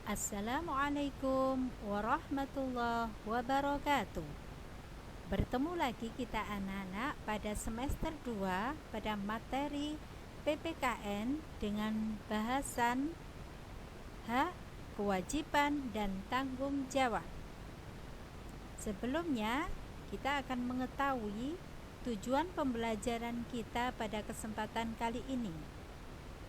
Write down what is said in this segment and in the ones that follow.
Assalamualaikum warahmatullahi wabarakatuh. Bertemu lagi kita anak-anak pada semester 2 pada materi PPKN dengan bahasan hak, kewajiban, dan tanggung jawab. Sebelumnya, kita akan mengetahui tujuan pembelajaran kita pada kesempatan kali ini.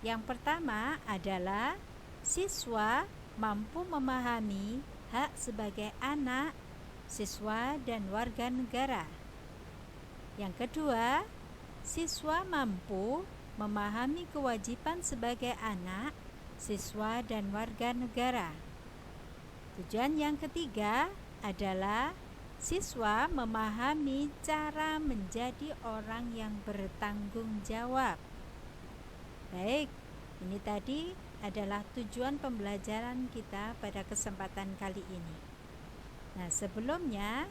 Yang pertama adalah siswa mampu memahami hak sebagai anak, siswa, dan warga negara. Yang kedua, siswa mampu memahami kewajiban sebagai anak, siswa, dan warga negara. Tujuan yang ketiga adalah siswa memahami cara menjadi orang yang bertanggung jawab. Baik, ini tadi adalah tujuan pembelajaran kita pada kesempatan kali ini. Nah, sebelumnya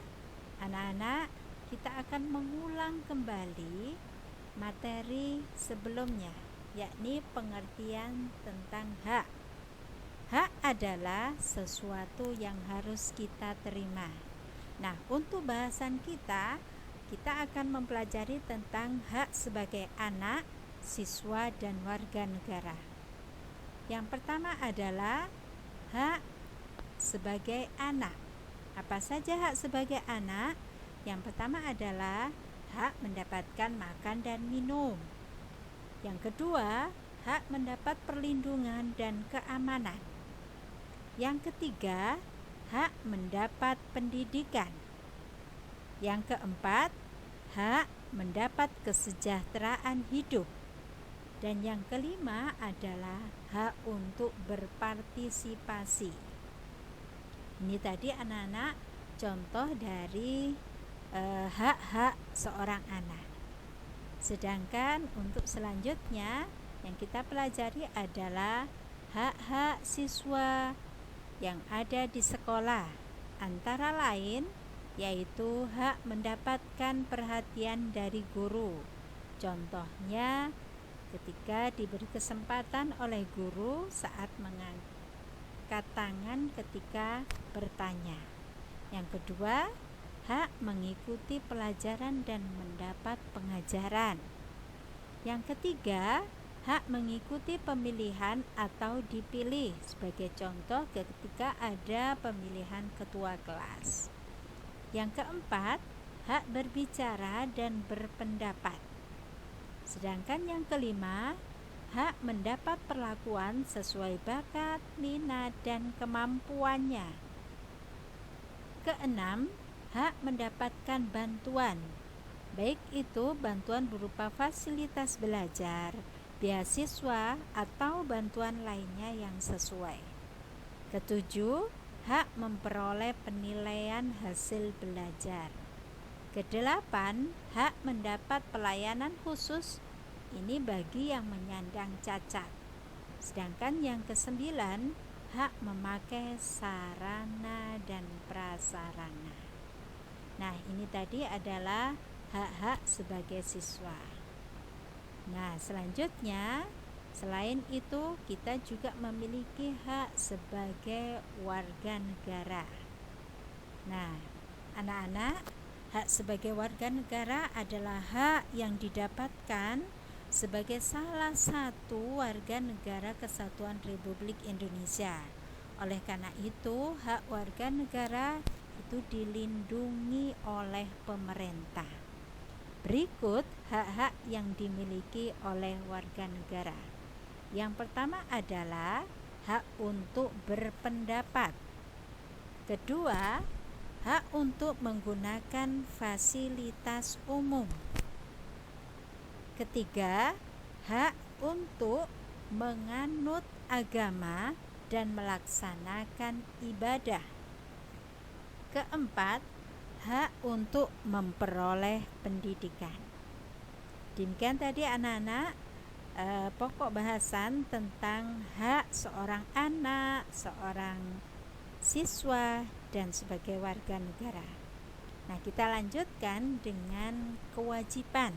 anak-anak kita akan mengulang kembali materi sebelumnya, yakni pengertian tentang hak. Hak adalah sesuatu yang harus kita terima. Nah, untuk bahasan kita akan mempelajari tentang hak sebagai anak, siswa, dan warga negara. Yang pertama adalah hak sebagai anak. Apa saja hak sebagai anak? Yang pertama adalah hak mendapatkan makan dan minum. Yang kedua, hak mendapat perlindungan dan keamanan. Yang ketiga, hak mendapat pendidikan. Yang keempat, hak mendapat kesejahteraan hidup. Dan yang kelima adalah hak untuk berpartisipasi. Ini tadi anak-anak contoh dari hak-hak seorang anak. Sedangkan untuk selanjutnya yang kita pelajari adalah hak-hak siswa yang ada di sekolah. Antara lain yaitu hak mendapatkan perhatian dari guru. Contohnya ketika diberi kesempatan oleh guru saat mengangkat tangan ketika bertanya. Yang kedua, hak mengikuti pelajaran dan mendapat pengajaran. Yang ketiga, hak mengikuti pemilihan atau dipilih. Sebagai contoh ketika ada pemilihan ketua kelas. Yang keempat, hak berbicara dan berpendapat. Sedangkan yang kelima, hak mendapat perlakuan sesuai bakat, minat, dan kemampuannya. Keenam, hak mendapatkan bantuan, baik itu bantuan berupa fasilitas belajar, beasiswa, atau bantuan lainnya yang sesuai. Ketujuh, hak memperoleh penilaian hasil belajar. Kedelapan, hak mendapat pelayanan khusus, ini bagi yang menyandang cacat. Sedangkan yang kesembilan, hak memakai sarana dan prasarana. Nah, ini tadi adalah hak-hak sebagai siswa. Nah, selanjutnya, selain itu kita juga memiliki hak sebagai warga negara. Nah, anak-anak, hak sebagai warga negara adalah hak yang didapatkan sebagai salah satu warga negara Kesatuan Republik Indonesia. Oleh karena itu, hak warga negara itu dilindungi oleh pemerintah. Berikut hak-hak yang dimiliki oleh warga negara. Yang pertama adalah hak untuk berpendapat. Kedua, hak untuk menggunakan fasilitas umum. Ketiga, hak untuk menganut agama dan melaksanakan ibadah. Keempat, hak untuk memperoleh pendidikan. Demikian tadi anak-anak pokok bahasan tentang hak seorang anak, seorang siswa, dan sebagai warga negara. Nah, kita lanjutkan dengan kewajiban.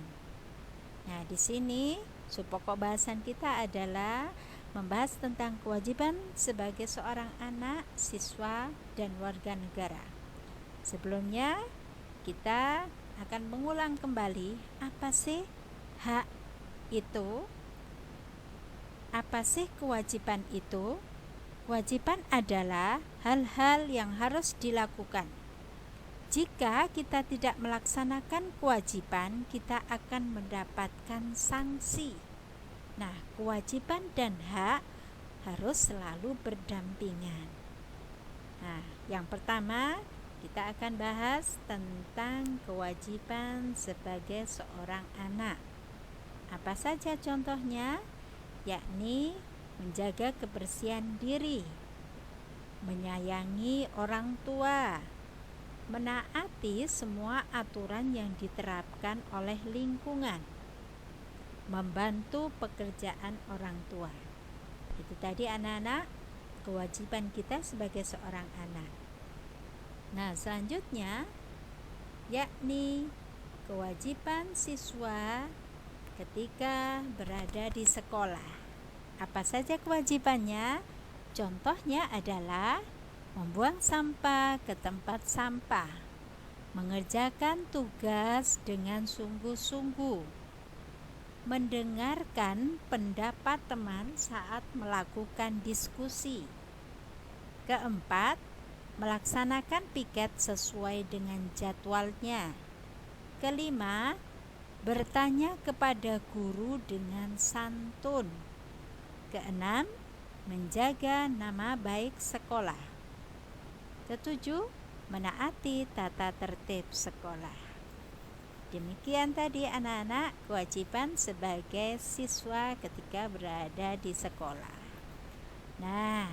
Nah, di sini pokok bahasan kita adalah membahas tentang kewajiban sebagai seorang anak, siswa, dan warga negara. Sebelumnya, kita akan mengulang kembali apa sih hak itu, apa sih kewajiban itu. Kewajiban adalah hal-hal yang harus dilakukan. Jika kita tidak melaksanakan kewajiban, kita akan mendapatkan sanksi. Nah, kewajiban dan hak harus selalu berdampingan. Nah, yang pertama kita akan bahas tentang kewajiban sebagai seorang anak. Apa saja contohnya? Yakni menjaga kebersihan diri, menyayangi orang tua, menaati semua aturan yang diterapkan oleh lingkungan, membantu pekerjaan orang tua. Itu tadi anak-anak, kewajiban kita sebagai seorang anak. Nah, selanjutnya yakni kewajiban siswa ketika berada di sekolah. Apa saja kewajibannya? Contohnya adalah membuang sampah ke tempat sampah, mengerjakan tugas dengan sungguh-sungguh, mendengarkan pendapat teman saat melakukan diskusi. Keempat, melaksanakan piket sesuai dengan jadwalnya. Kelima, bertanya kepada guru dengan santun. Keenam, menjaga nama baik sekolah. Ketujuh, menaati tata tertib sekolah. Demikian tadi anak-anak kewajiban sebagai siswa ketika berada di sekolah. Nah,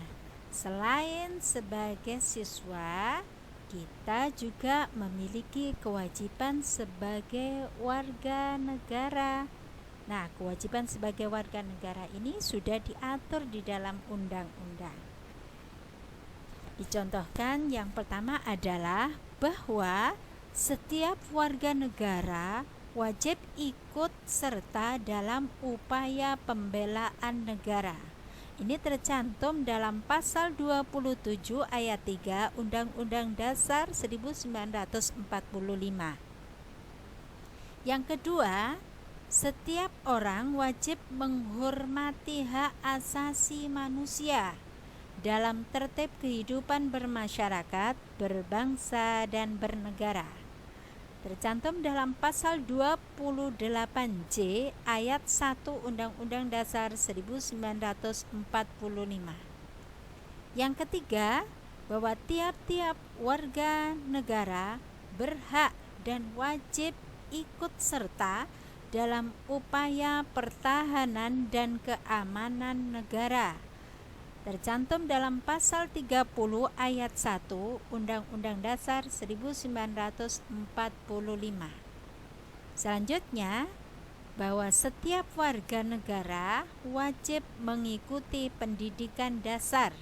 selain sebagai siswa, kita juga memiliki kewajiban sebagai warga negara. Nah, kewajiban sebagai warga negara ini sudah diatur di dalam undang-undang. Dicontohkan yang pertama adalah bahwa setiap warga negara wajib ikut serta dalam upaya pembelaan negara. Ini tercantum dalam pasal 27 ayat 3 Undang-Undang Dasar 1945. Yang kedua, setiap orang wajib menghormati hak asasi manusia dalam tertib kehidupan bermasyarakat, berbangsa, dan bernegara. Tercantum dalam pasal 28J ayat 1 Undang-Undang Dasar 1945. Yang ketiga, bahwa tiap-tiap warga negara berhak dan wajib ikut serta dalam upaya pertahanan dan keamanan negara. Tercantum dalam pasal 30 ayat 1 Undang-Undang Dasar 1945. Selanjutnya, bahwa setiap warga negara wajib mengikuti pendidikan dasar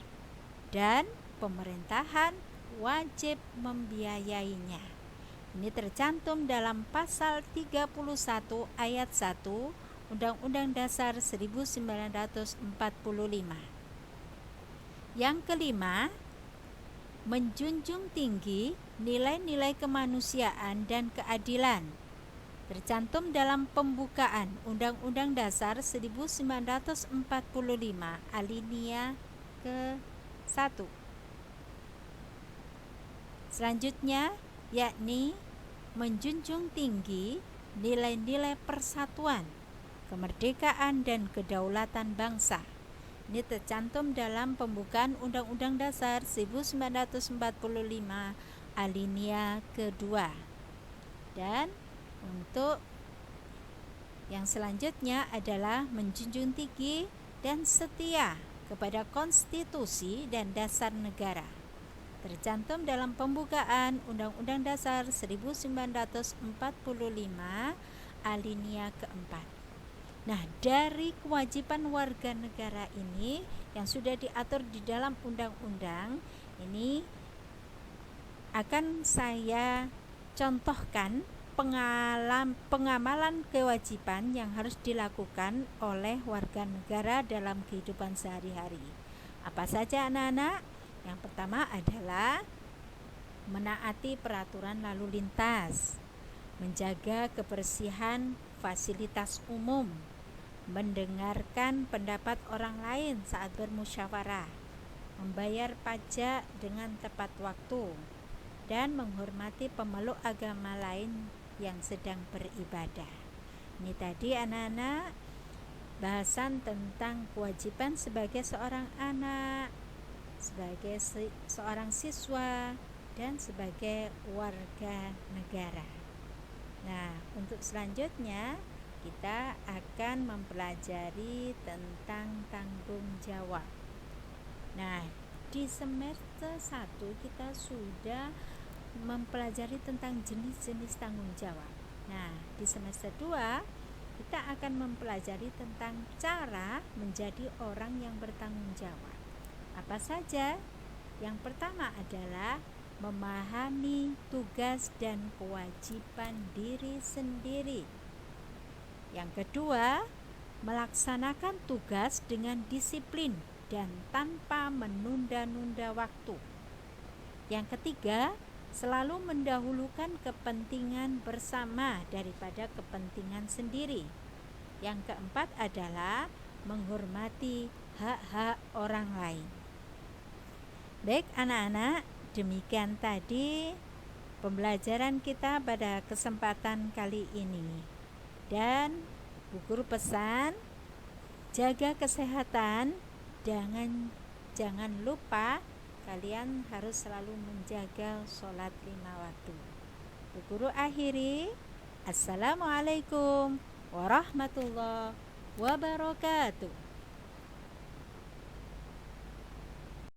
dan pemerintahan wajib membiayainya. Ini tercantum dalam pasal 31 ayat 1 Undang-Undang Dasar 1945. Yang kelima, menjunjung tinggi nilai-nilai kemanusiaan dan keadilan. Tercantum dalam pembukaan Undang-Undang Dasar 1945 alinea ke-1. Selanjutnya, yakni menjunjung tinggi nilai-nilai persatuan, kemerdekaan, dan kedaulatan bangsa. Ini tercantum dalam pembukaan Undang-Undang Dasar 1945 alinea kedua. Dan untuk yang selanjutnya adalah menjunjung tinggi dan setia kepada konstitusi dan dasar negara. Tercantum dalam pembukaan Undang-Undang Dasar 1945 alinea keempat. Nah, dari kewajiban warga negara ini yang sudah diatur di dalam undang-undang ini akan saya contohkan pengamalan kewajiban yang harus dilakukan oleh warga negara dalam kehidupan sehari-hari. Apa saja anak-anak? Yang pertama adalah menaati peraturan lalu lintas, menjaga kebersihan fasilitas umum, mendengarkan pendapat orang lain saat bermusyawarah, membayar pajak dengan tepat waktu, dan menghormati pemeluk agama lain yang sedang beribadah. Ini tadi anak-anak bahasan tentang kewajiban sebagai seorang anak, sebagai seorang siswa, dan sebagai warga negara. Nah, untuk selanjutnya kita akan mempelajari tentang tanggung jawab. Nah, di semester 1 kita sudah mempelajari tentang jenis-jenis tanggung jawab. Nah, di semester 2 kita akan mempelajari tentang cara menjadi orang yang bertanggung jawab. Apa saja? Yang pertama adalah memahami tugas dan kewajiban diri sendiri. Yang kedua, melaksanakan tugas dengan disiplin dan tanpa menunda-nunda waktu. Yang ketiga, selalu mendahulukan kepentingan bersama daripada kepentingan sendiri. Yang keempat adalah menghormati hak-hak orang lain. Baik anak-anak, demikian tadi pembelajaran kita pada kesempatan kali ini. Dan Bu Guru pesan, jaga kesehatan, jangan lupa kalian harus selalu menjaga sholat 5 waktu. Bu Guru akhiri, Assalamualaikum warahmatullahi wabarakatuh.